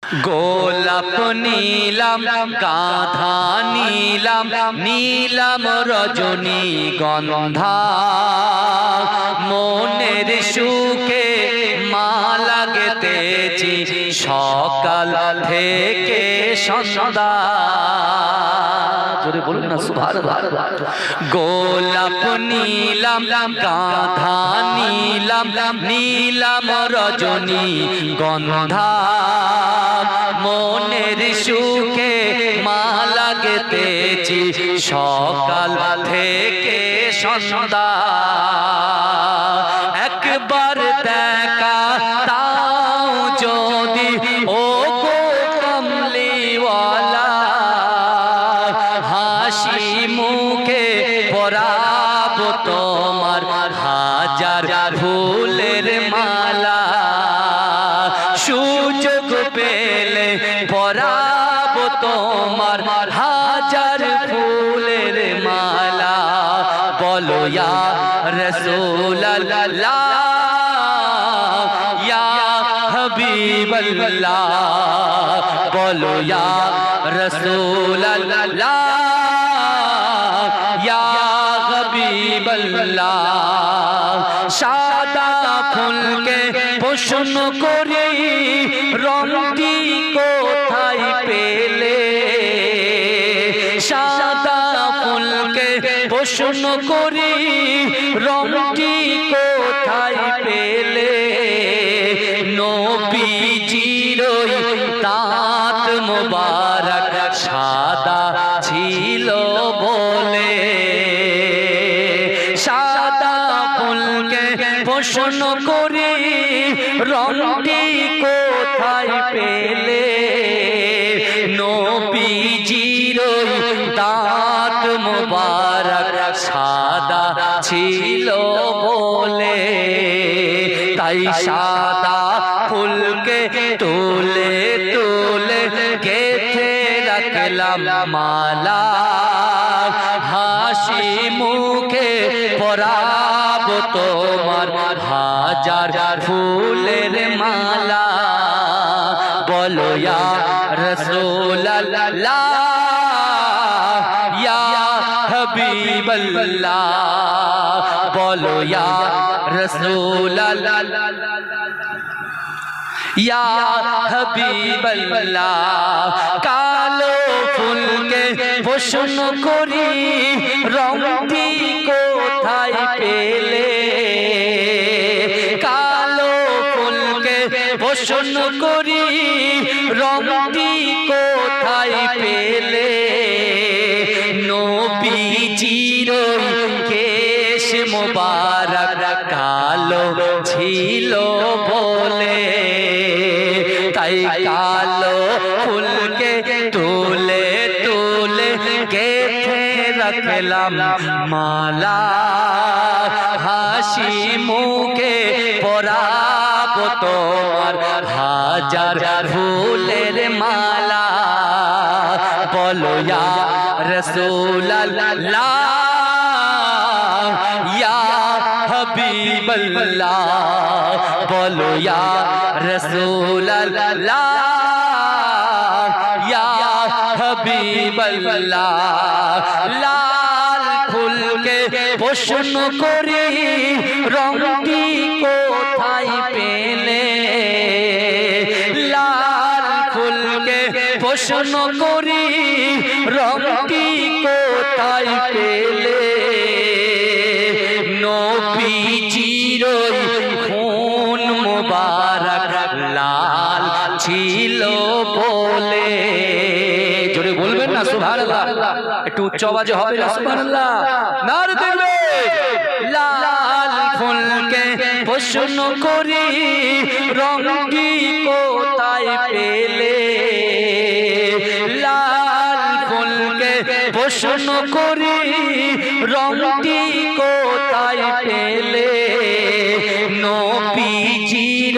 গোলাপ নীলাম গাঁথা নীলাম নীলাম রজনী গন্ধা মনের সুখে মালা গেথেছি সকাল থেকে সন্ধ্যা। জোরে বলুন না সুবহানাল্লাহ। গোলাপ নীলাম গাঁথা নীলাম নীলাম রজনী গন্ধা মনের সুখে মালা গেথেছি সকাল থেকে সন্ধ্যা। একবার দেখা তাও যদি ও গো কমলিওয়ালা হাসি মুখে পরাবো তোমার হাজার ফুলের মালা। সুযোগ পেলে পরাবো তোমার হাজার ফুলের মালা। বলো ইয়া রাসূলুল্লাহ ইয়া হাবিবাল্লাহ, বলো ইয়া রাসূলুল্লাহ ইয়া হাবিবাল্লাহ। সাদা ফুলকে প্রশ্ন করি রংটি কোথায় পেলে? সাদা ফুলকে প্রশ্ন করি রংটি কোথায় পেলে? নবীজির দাঁত মোবারক সাদা ছিল বলে। সাদা ফুলকে প্রশ্ন করি রংটি কোথায় পেলে? নবীজির দাঁত মোবারক সাদা ছিল বলে। তাই সাদা ফুলকে তুলে তুলে গেথে রাখলাম মালা। হাসি মুখে পরাবো তোমার হাজার ফুলের মালা। বলো ইয়া রাসূলুল্লাহ ইয়া হাবিবাল্লাহ, বলো ইয়া রাসূলুল্লাহ ইয়া হাবিবাল্লাহ। কালো ফুলকে প্রশ্ন করি রংটি কোথায় পেলে? কালো ফুলকে প্রশ্ন করি রংটি কোথায় পেলে? নবীজির কেশ মোবারক কালো ছিল বলে। তাই কালো ফুলকে তুলে তুলে গেথে রাখলাম মালা। হাসি মুখে পরাবো তোমার হাজার ফুলের মালা। বলো ইয়া রাসূলুল্লাহ ইয়া হাবিবাল্লাহ, বলো ইয়া রাসূলুল্লাহ ইয়া হাবিবাল্লাহ। লাল ফুলকে প্রশ্ন করি রংটি কোথায় পেলে? লাল ফুলকে প্রশ্ন করি রংটি কোথায় পেলে? নবীজির খুন মোবারক লাল ছিল বলে। জোরে বলবেন না সুবহানাল্লাহ, একটু উচ্চ আওয়াজে হবে না সুবহানাল্লাহ। নারে তাকবীর। লাল ফুলকে প্রশ্ন করি রংটি কোথায় পেলে? লাল ফুলকে প্রশ্ন করি রংটি কোথায় পেলে? নবীজির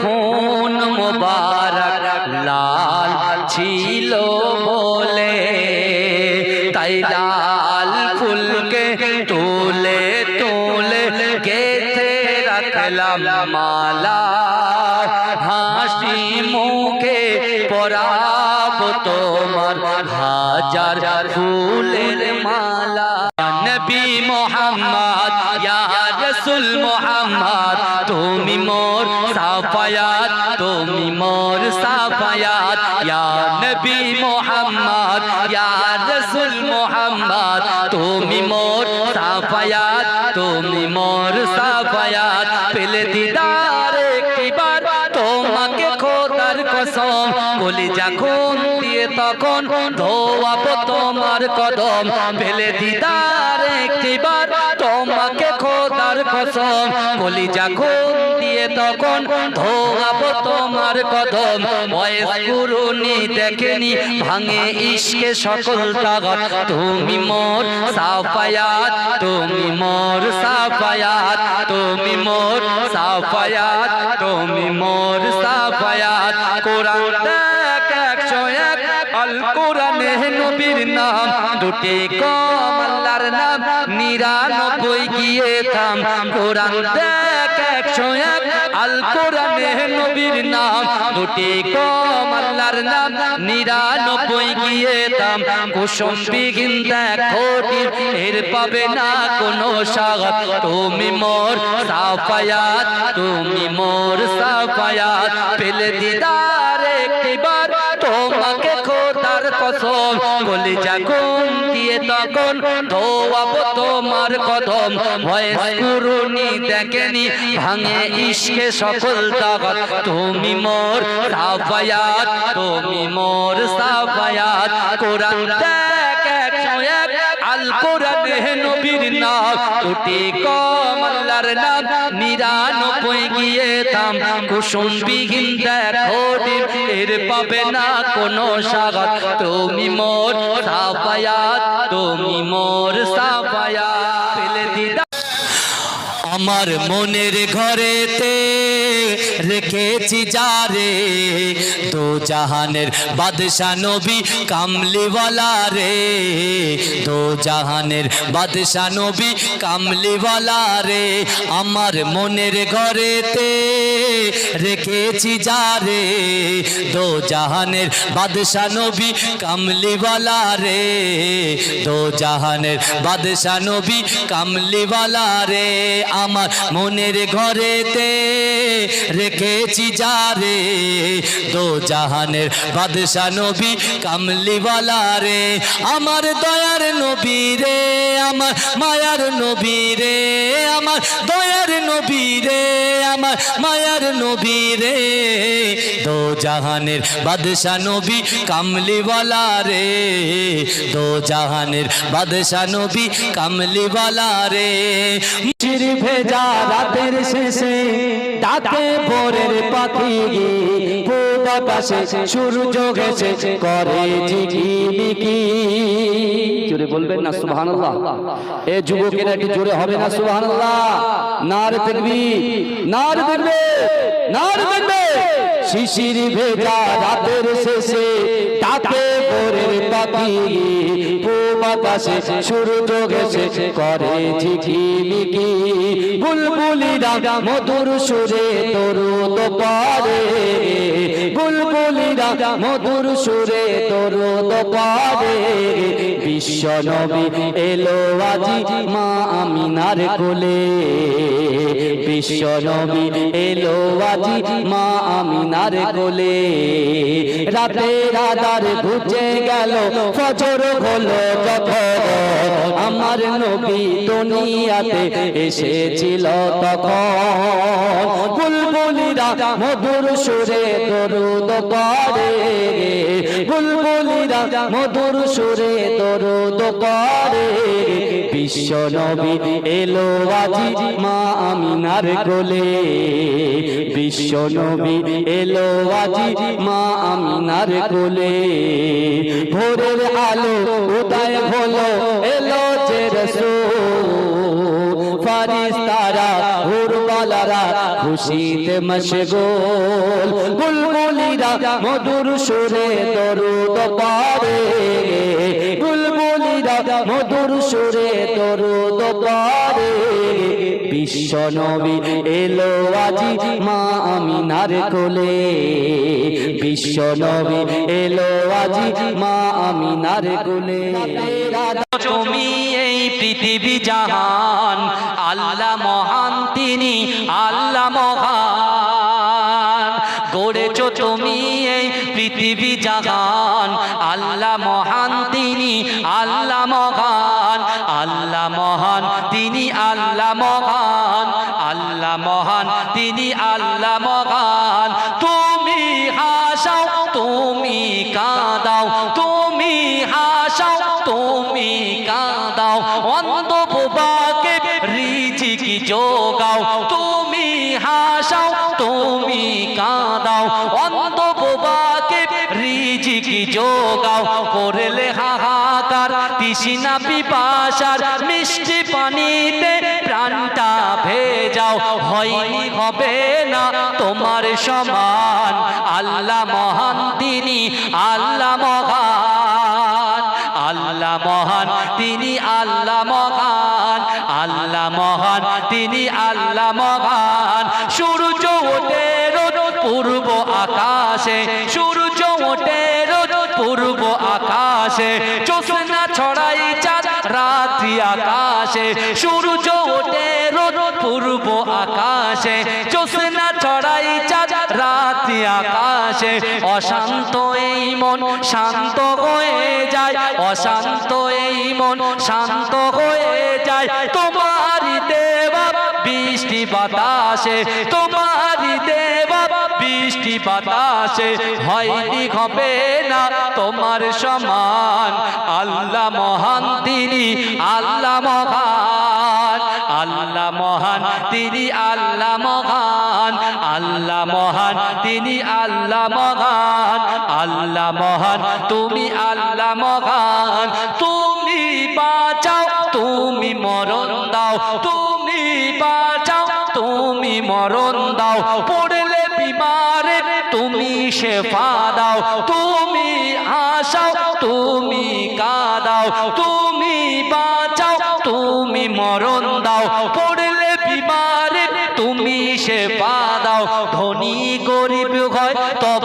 খুন মোবারক লাল ছিল বলে। তাই লাল ফুলকে তুলে তুলে গেথে রাখলাম মালা। হাসি মুখে পরাবো তোমার হাজার ফুলের মালা। নবী মোহাম্মদ ইয়া রাসূল মোহাম্মদ তুমি মোর সাফায়াত, তুমি মোর সাফায়াত। ইয়া নবী মোহাম্মদ ইয়া রাসূল মোহাম্মদ তুমি মোর সাফায়াত, তুমি মোর সাফায়াত। পেলে দিদার একবার তোমাকে খোদার কসম, কলিজা খুন দিয়ে তখন ধোয়াবো তোমার কদম। পেলে দিদার একবার তোমাকে খোদার কসম, কলিজা খুন দিয়ে তখন ধোয়াবো তোমার কদম। বয়স কুরুনি দেখেনি ভাঙে ইশকে সকল তাগত, তুমি মোর সাফায়াত, তুমি মোর সাফায়াত, তুমি মোর সাফায়াত, তুমি মোর সাফায়াত। কোরআন দেখ 101 আল কোরআনে নবীর নাম, দুটি কম আল্লাহর নাম 99 গিয়ে থাম। কোরআন দেখ 101 আল কোরআনে নবীর নাম, দুটি কম আল্লাহর নাম 99 গিয়ে থাম। কুসুম বিহীন দেখো এর পাবে না কোনো স্বাগত, তুমি মোর সাফায়াত, তুমি মোর সাফায়াত। পেলে দিদার একবার তোমাকে খোদার কসম, কলিজা খুন দিয়ে তখন ধোয়াবো তোমার কদম। ভয়েস কুরুনি দেখেনি ভাঙে ইশকে সকল তাগত, তুমি মোর সাফায়াত, তুমি মোর সাফায়াত। কোরআন দেখ 101 আল কোরআনে নবীর নাম, দুটি কম আল্লাহর নাম 99 গিয়ে থাম। কুসুম বিহীন দেখো এর পাবে না কোনো স্বাগত, তুমি মোর সাফায়াত, তুমি মোর সাফায়াত। পেলে দিদা আমার মনের ঘরেতে রেখেছি যারে, দো জাহানের বাদশা নবী কামলিওয়ালা রে, দো জাহানের বাদশা নবী কামলিওয়ালা রে। আমার মনের ঘরেতে রেখেছি যারে, দো জাহানের বাদশা নবী কামলিওয়ালা রে, দো জাহানের বাদশা নবী কামলিওয়ালা রে। আমার মনের ঘরেতে রেখেছি যারে, দো জাহানের বাদশা নবী কামলিওয়ালা রে। আমার দয়ার নবী রে, আমার মায়ার নবী রে, আমার দয়ার নবী রে, আমার মায়ার নবী রে। দো জাহানের বাদশা নবী কামলিওয়ালা রে, দো জাহানের বাদশা নবী কামলিওয়ালা রে। চির ভেজা রাতের শেষে ডাকে ভোরের পাখি, পূব আকাশে সূর্য ঘেঁষে করে ঝিকিমিকি। জোরে বলবেন না সুবহানাল্লাহ? এ যুবকেরা একটু জোরে হবে না সুবহানাল্লাহ? নারে তাকবীর, নারে তাকবীর, নারে তাকবীর। শিশির ভেজা রাতের শেষে ডাকে ভোরের পাখি, পূব আকাশে সূর্য ঘেঁষে করে ঝিকিমিকি। বুলবুলিরা মধুর সুরে তরুদ পারে, বুলবুলিরা মধুর সুরে তরুদ পারে। বিশ্ব নবী এলো আজি মা আমিনার কোলে, বিশ্ব নবী এলো আজি মা আমিনার কোলে। রাতের আধার ঘুচে গেল ফজর হলো যখন, আমার নবী দুনিয়াতে এসেছিল তখন। বুলবুলিরা মধুর সুরে দরুদ করে, বুলবুলিরা মধুর সুরে দরুদ করে। বিশ্ব নবী এলো আজি মা আমিনার কোলে, বিশ্ব নবী এলো আজি মা আমিনার কোলে। ভোরের আলো উদয় হলো এলো যে রাসূল, ফারিস্তারা হুরবালারা খুশিতে মশগুল বুলবুলিরা মধুর সুরে দরুদ পড়ে বুলবুলিরা মধুর সুরে দরুদ পড়ে বিশ্ব নবী এলো আজি মা আমিনার কোলে বিশ্ব নবী এলো আজি মা আমিনার কোলে তুমি এই পৃথিবী জাহান আল্লাহ মহান তিনি আল্লাহ মহান গড়েছ তুমি এই পৃথিবী জাহান আল্লাহ মহান তিনি আল্লাহ মহান আল্লাহ মহান তিনি আল্লাহ মহান আল্লাহ মহান তিনি আল্লাহ মহান তুমি হাসাও তুমি কাঁদাও তুমি হাসাও তুমি কাঁদাও অন্ধ বোবাকে রিজিকি যোগাও তুমি হাসাও তুমি কাঁদাও অন্ধ বোবাকে রিজিকি যোগাও করলে হাহাকার তৃষ্ণা পিপাসার মিষ্টি পানিতে প্রাণটা ভেজাও হয়নি হবে না তোমার সমান আল্লাহ মহান তিনি আল্লাহ মহান আল্লাহ মহান তিনি আল্লাহ মহান আল্লাহ মহান তিনি আল্লাহ মহান সূর্য ওঠে রোজ পূর্ব আকাশে সূর্য ওঠে রোজ পূর্ব আকাশে জ্যোৎস্না ছড়াই চাঁদ রাত্রি আকাশে সূর্য ওঠে রোজ পূর্ব আকাশে জ্যোৎস্না ছড়াই চাঁদ রাত্রি আকাশে অশান্ত এই মন শান্ত হয়ে যায় অশান্ত এই মন শান্ত হয়ে যায় তোমারই দেওয়া বৃষ্টি বাতাসে তোমারই দেওয়া বৃষ্টি বাতাসে হয়নি হবে না তোমার সমান আল্লাহ মহান তিনি আল্লাহ মহান আল্লাহ মহান তিনি আল্লাহ মহান আল্লাহ মহান তিনি আল্লাহ মহান আল্লাহ মহান তুমি আল্লাহ মহান তুমি বাঁচাও তুমি মরণ দাও তুমি বাঁচাও তুমি মরণ দাও পড়লে বিমারে তুমি শেফা দাও তুমি হাসাও তুমি কাঁদাও তুমি বাঁচাও তুমি মরণ দাও পড়লে বিমারে তুমি শেফা দাও ধনী গরিব হয় তব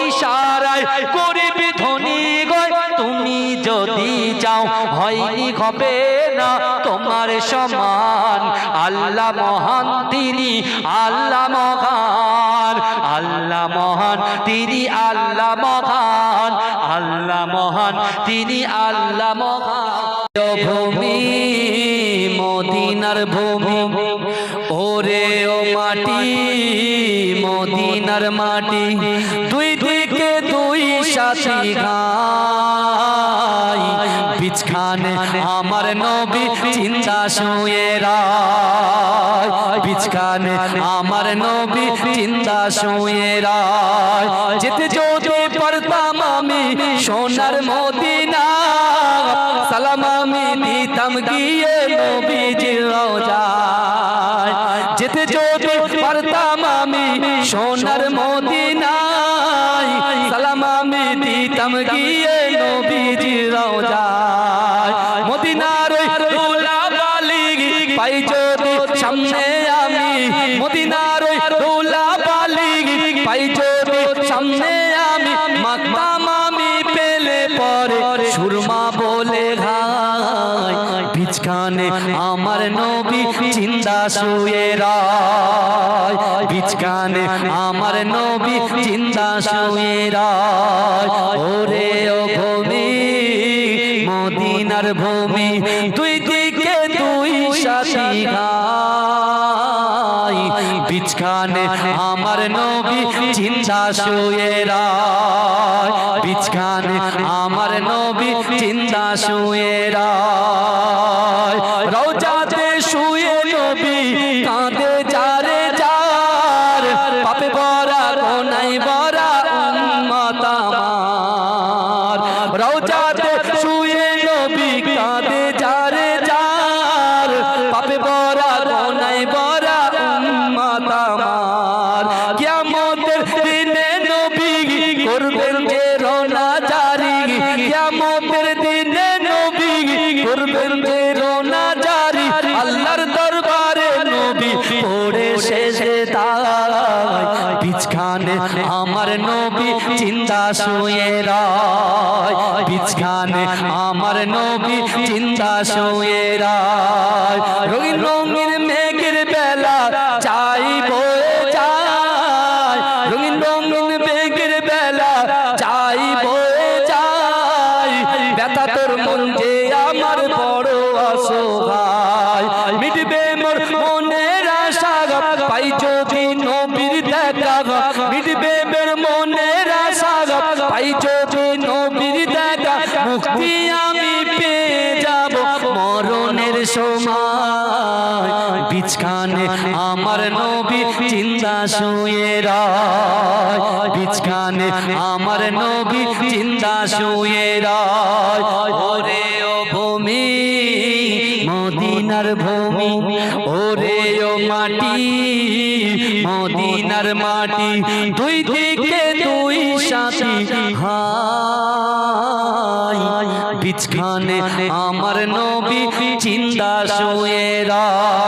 ইশারায় গরিব ধনী হয় তুমি যদি চাও হয়নি হবে না তোমার সমান আল্লাহ মহান তিনি আল্লাহ মহান আল্লাহ মহান তিনি আল্লাহ মহান আল্লাহ মহান তিনি আল্লাহ মহান ভূমি মদিনার ভূমি ওরে ও মাটি মদিনার মাটি দুই দিকে দুই সাথী গায় বিছখানে আমার নবী চিন্তা শুয়ে রায় বিছখানে আমার নবী চিন্তা শুয়ে রায় যেতে যদি পারতাম আমি সোনার মদিনা সালাম আমি দিতাম গিয়ে নবীজির রওজায় যেতে যদি পারতাম আমি সোনার মদিনায় সালাম আমি দিতাম গিয়ে নবীজির রওজায় মদিনার রৌলা বালি পাই যদি সামনে আমি মদিনার রৌলা বালি পাই যদি সামনে আমি মাকতাম আমি পেলে পরে সুরমা বলে ঘাই বিছখানে আমার নবী চিন্তা শুয়ে রায় বিছখানে আমার নবী চিন্তা শুয়ে রায় ওরে ও ভূমি মদিনার ভূমি দুই দিকে দুই সাথী গায় বিছখানে আমার নবী চিন্তা শুয়ে রায় বিছখানে আমার নবী চিন্তা শুয়ে রায় রওজাতে শুয়ে নবী কাঁদে যারে যার পাপে ভরা গোনায় ভরা উম্মত আমার রওজাতে শুয়ে নবী কাঁদে যারে যার পাপে ভরা গোনায় ভরা উম্মত আমার শুয়ে রায় বিছখানে আমার নবী জিন্দা শুয়ে রায় রঙিন রঙিন মেঘের বেলা চাই বয়ে যায় রঙিন রঙিন মেঘের বেলা চাই বয়ে যায় ব্যথা তোর মন যে আমার বড় অসহায় মিটবে মোর মনের আশা পাই যদি নবীর দেখা মিটবে মোর মনের আশা পাই যদি নবীর দেখা মুক্তি আমি পেয়ে যাব মরণের সময় বিছখানে আমার নবী জিন্দা শুয়ে রায় বিছখানে আমার নবী জিন্দা শুয়ে রায় ওরে ও ভূমি মদিনার ভূমি ওরে ও মাটি মদিনার মাটি দুই দিকে দুই সাথী হায় বিছখানে আমার নবী জিন্দা শুয়ে রায়